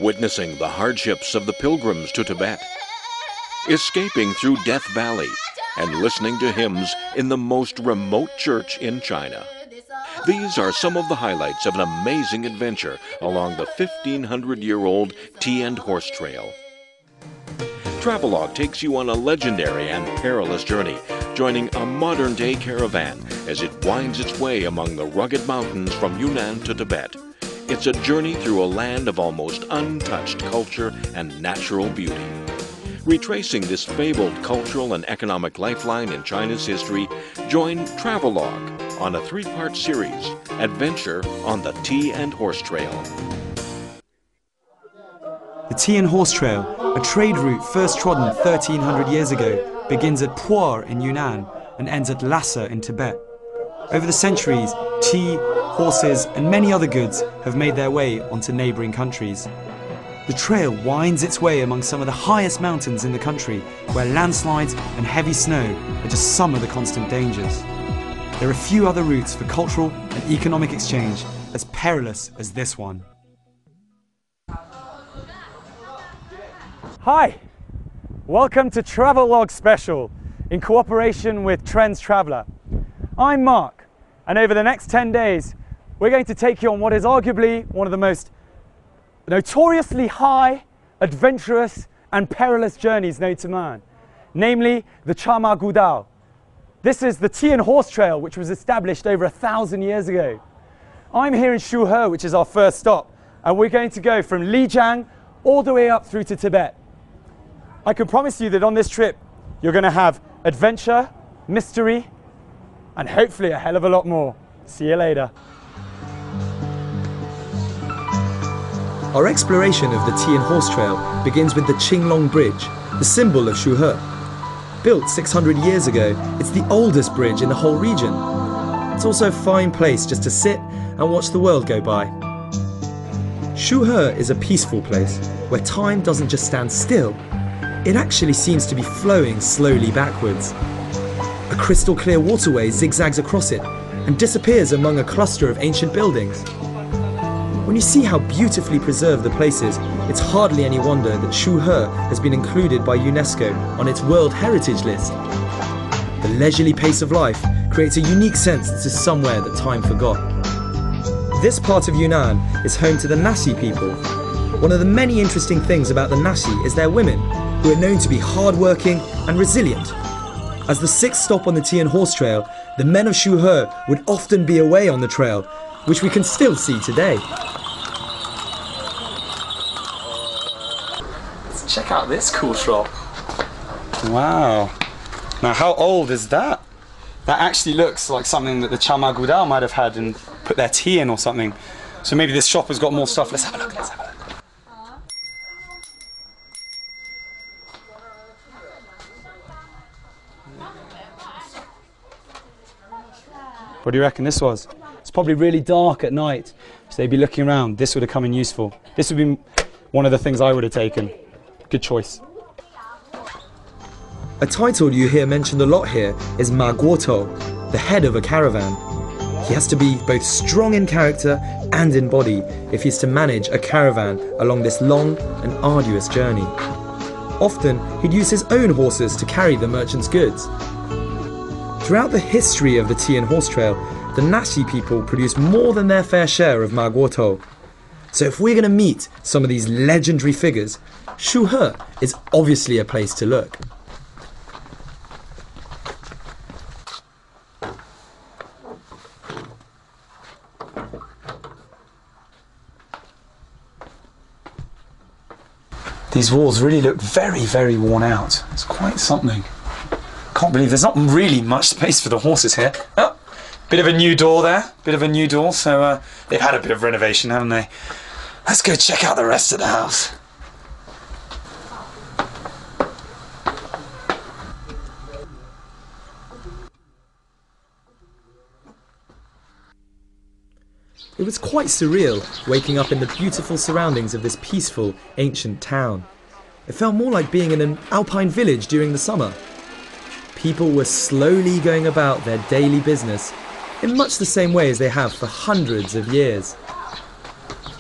Witnessing the hardships of the pilgrims to Tibet, escaping through Death Valley, and listening to hymns in the most remote church in China. These are some of the highlights of an amazing adventure along the 1,500-year-old Tea and Horse Trail. Travelog takes you on a legendary and perilous journey, joining a modern-day caravan as it winds its way among the rugged mountains from Yunnan to Tibet. It's a journey through a land of almost untouched culture and natural beauty. Retracing this fabled cultural and economic lifeline in China's history, join Travelog on a 3-part series, Adventure on the Tea and Horse Trail. The Tea and Horse Trail, a trade route first trodden 1,300 years ago, begins at Pu'er in Yunnan and ends at Lhasa in Tibet. Over the centuries, tea, horses and many other goods have made their way onto neighbouring countries. The trail winds its way among some of the highest mountains in the country, where landslides and heavy snow are just some of the constant dangers. There are few other routes for cultural and economic exchange as perilous as this one. Hi, welcome to Travelog Special in cooperation with Trends Traveller. I'm Mark, and over the next 10 days we're going to take you on what is arguably one of the most notoriously high, adventurous and perilous journeys known to man, namely the Chama Gudao. This is the Tea and Horse Trail, which was established over 1,000 years ago. I'm here in Shuhe, which is our first stop, and we're going to go from Lijiang all the way up through to Tibet. I can promise you that on this trip you're going to have adventure, mystery and hopefully a hell of a lot more. See you later. Our exploration of the Tea and Horse Trail begins with the Qinglong Bridge, the symbol of Shuhe. Built 600 years ago, it's the oldest bridge in the whole region. It's also a fine place just to sit and watch the world go by. Shuhe is a peaceful place where time doesn't just stand still, it actually seems to be flowing slowly backwards. A crystal clear waterway zigzags across it and disappears among a cluster of ancient buildings. When you see how beautifully preserved the place is, it's hardly any wonder that Shuhe has been included by UNESCO on its World Heritage List. The leisurely pace of life creates a unique sense this is somewhere that time forgot. This part of Yunnan is home to the Nasi people. One of the many interesting things about the Nasi is their women, who are known to be hardworking and resilient. As the 6th stop on the Tea and Horse Trail, the men of Shuhe would often be away on the trail, which we can still see today. Let's check out this cool shop. Wow. Now how old is that? That actually looks like something that the Chama Gudao might have had and put their tea in or something. So maybe this shop has got more stuff. Let's have a look, let's have a look. What do you reckon this was? It's probably really dark at night, so they'd be looking around. This would have come in useful. This would be one of the things I would have taken. Good choice. A title you hear mentioned a lot here is Ma Guotou, the head of a caravan. He has to be both strong in character and in body if he's to manage a caravan along this long and arduous journey. Often, he'd use his own horses to carry the merchant's goods. Throughout the history of the Tea and Horse Trail, the Nasi people produce more than their fair share of Ma Guotou. So if we're going to meet some of these legendary figures, Shuhe is obviously a place to look. These walls really look very, very worn out. It's quite something. Can't believe there's not really much space for the horses here. Oh, bit of a new door there, so they've had a bit of renovation, haven't they? Let's go check out the rest of the house. It was quite surreal waking up in the beautiful surroundings of this peaceful, ancient town. It felt more like being in an alpine village during the summer. People were slowly going about their daily business in much the same way as they have for hundreds of years.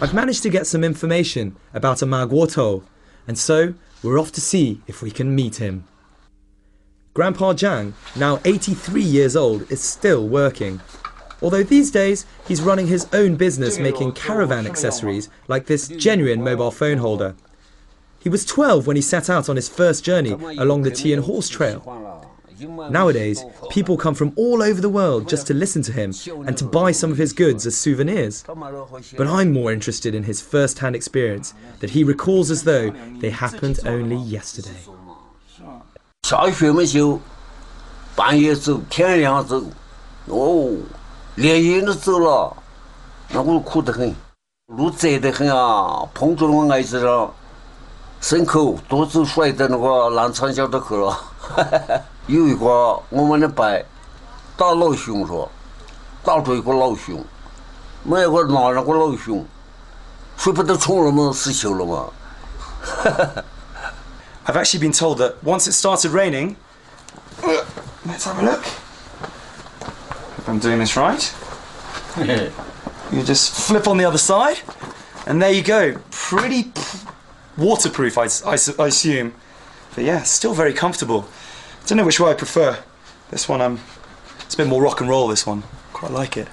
I've managed to get some information about a Ma Guotou, and so we're off to see if we can meet him. Grandpa Zhang, now 83 years old, is still working. Although these days he's running his own business making caravan accessories like this genuine mobile phone holder. He was 12 when he set out on his first journey along the Tea and Horse Trail. Nowadays, people come from all over the world just to listen to him and to buy some of his goods as souvenirs. But I'm more interested in his first-hand experience that he recalls as though they happened only yesterday. 小学们就半夜走，天亮走，连夜都走了，那我苦得很，路窄得很啊，碰着我儿子了，牲口多走摔在那个烂长桥头去了。有一个我们的伯打老熊说，打着一个老熊，没有个拿那个老熊，谁不都冲了吗？死球了吗？I've actually been told that once it started raining, let's have a look. If I'm doing this right, you just flip on the other side, and there you go. Pretty waterproof, I assume. But yeah, still very comfortable. I don't know which way I prefer. This one, it's a bit more rock and roll, this one. Quite like it.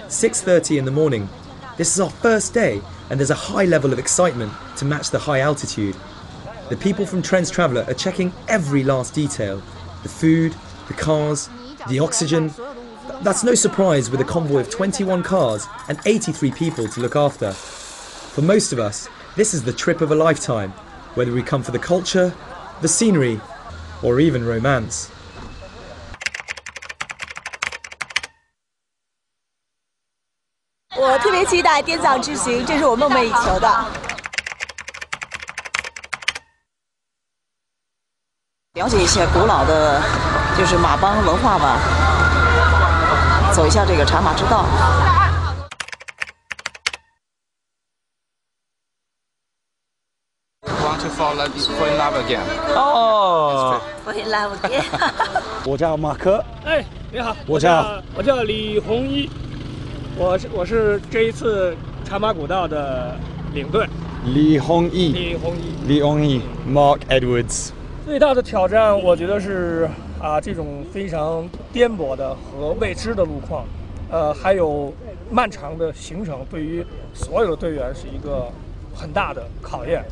"6:30 in the morning. This is our first day and there's a high level of excitement to match the high altitude. The people from Trends Traveller are checking every last detail. The food, the cars, the oxygen. That's no surprise with a convoy of 21 cars and 83 people to look after. For most of us, this is the trip of a lifetime, whether we come for the culture, the scenery, or even romance." 我特别期待滇藏之行，这是我梦寐以求的。了解一些古老的，就是马帮文化吧，走一下这个茶马之道。Want to fall in love again? Oh. Fall in love again. 我叫马克。哎，你好，我叫李弘一。 我是这一次茶马古道的领队，李弘一 ，Mark Edwards。最大的挑战，我觉得是这种非常颠簸的和未知的路况，还有漫长的行程，对于所有的队员是一个很大的考验。